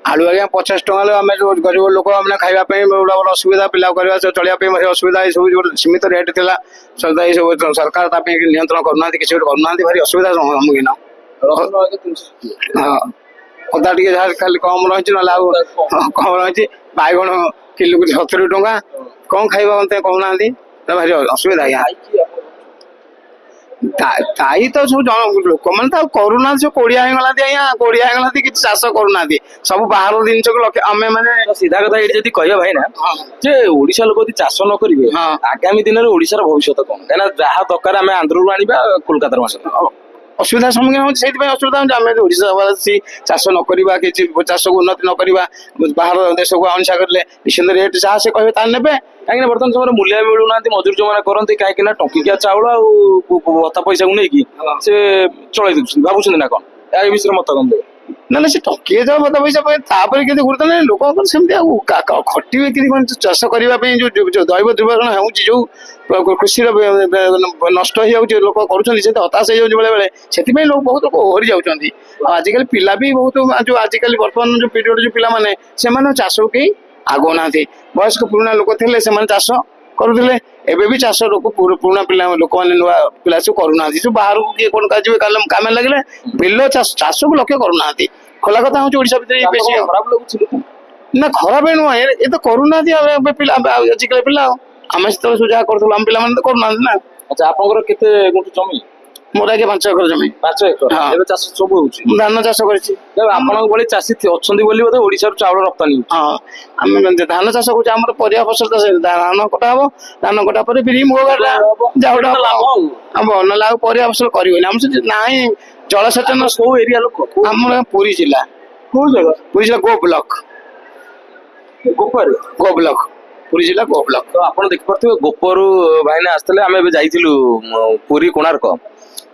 आलू आज्ञा 50 टका आम जो गरीब लोक मैंने खावाई बड़ा बड़ा असुविधा पिला चलिए असुविधा ये सब सीमित रेट थी सब सरकार नियंत्रण करना किसी करना भारी असुविधा सम्मुखीन हाँ अदा टे खाली कम रही ना कम रही बैगण किलो को 70 टका कौन खाइबा मत कहना भारी असुविधा आज्ञा ताई तो सब लोक मैंने तो करूना सब कोड़िया आज्ञा कोड़िया कि चाष करूना सब बाहर जिनस को आम मैंने सीधा कथा ये कह भाई ना जे ओडिशा लोक यदि चाष न करेंगे आगामी दिन में ओडिशार भविष्य कौन कहीं जहाँ दरकार आम आंध्र आनिबा कोलकाता असुविधा सम्मुखीन होती असुविधा आम ओडिशावासी चाष न करवा कि चाष को उन्नति न करवा बाहर देश को अनुसा करें निश्चित रेट जहाँ से कहे तार ने कहीं बर्तमान समय मूल्य मिलूना मजूर जो मैंने करते कहीं टंकिया चाउल भत्ता पैसा को लेकिन से चल भावुं ना कौन या विषय मत कौन देवे ना से टंकिए जाओ भत्ता पैसा के गुरुत्व ना लोक खटे कि चाष करने जो दैव दुर्घटना हो कृषि नष्ट हो लोक कर हताश हो बेले से लोग बहुत लोग ओहरी जाऊँच आजिकल पिला भी बहुत जो आजिकल बर्तमान जो पीरियड जो पिला से चाष को कहीं आगुना वयस्क पुराणा लोक थे चाष करुले एबे भी चाष लोक पुराणा पिला लोक मैंने नुआ पिला सब करूना जो बाहर को किए कौन काम लगे बिल चाष को लक्ष्य करूना खोला कथा हूँ ओडिशा भितर ना खराब नुह ये तो करूना आजिकल पिला आम से जहाँ करूँ आम पिला तो करूना ना। अच्छा आपंकर केते गुंठ जमी मोर आगे 5 एकर जमी 5 एकर एबे चाष सब होउची धान चाष करछि आपन बळी चाषी अछंदी बोली बोले ओडिसा चावल रप्तानी हां हम धान चाष करछि हमर परिया फसल चाष धान कटा हबो धान कटा पर बिरी मुग गाडा जाउडा हम न लागो परिया फसल करियो हम से नाही जलसेचन को एरिया लोक हमर पुरी जिल्ला को जगह पुरी जिल्ला गो ब्लॉक गो ब्लॉक पुरी जिला गो ब्लॉक तो आपण देख परथि गोपरु भाईने आस्तले हम एबे जाइथिलु पुरी कोणार्क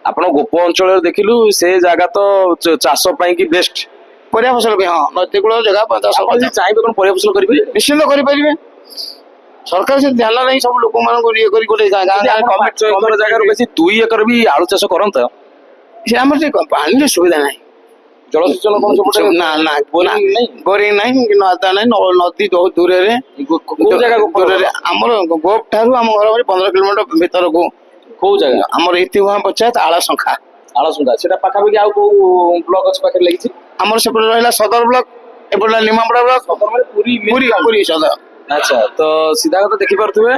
आपण गोप अंचल देखिलु से जगह तो चाष पाई की बेस्ट परिया फसल के हां नदी कूल जगह चाहे कोन परिया फसल करि निश्चित करि परिबे सरकार से ध्यान नहीं सब लोक मान को ये करी कोले गां गां जगह बेसी 2 एकर भी आलू चाष करंत से हमर से पानी सुविधा नहीं जलसेचन कोन सब ना ना बोरिंग नहीं कि नदा नहीं नदी बहुत दूर रे को जगह दूर रे हमर गोप ठारू हम घर 15 किलोमीटर भीतर को को जगह हमर इति वहां पंचायत आला संखा सेटा पाखा भी आउ को ब्लॉक अछि पाखे लागि हमर से रहला सदर ब्लॉक एपला निमापड़ा ब्लॉक सदर माने पूरी पूरी सदर। अच्छा तो सीधा कथा देखि परथुवे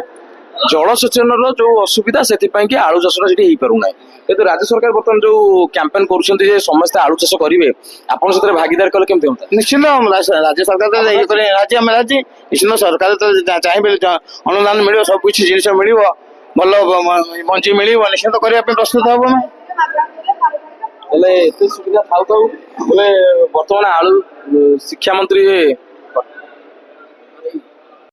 जलसेचन जो असुविधा से कि आलू चाषटा से पारना किंतु राज्य सरकार बर्तमान जो कैंपेन कर समस्त आलू चाष करेंगे आप भागीदार कले केमती होता निश्चित राज्य सरकार तो राज्य आम राज्य निश्चित सरकार तो चाहिए अनुदान मिल सब किसी जिन मिल भल मंजी मिल निश्चित करने प्रस्तुत हम सुविधा था बर्तमान आलू शिक्षा मंत्री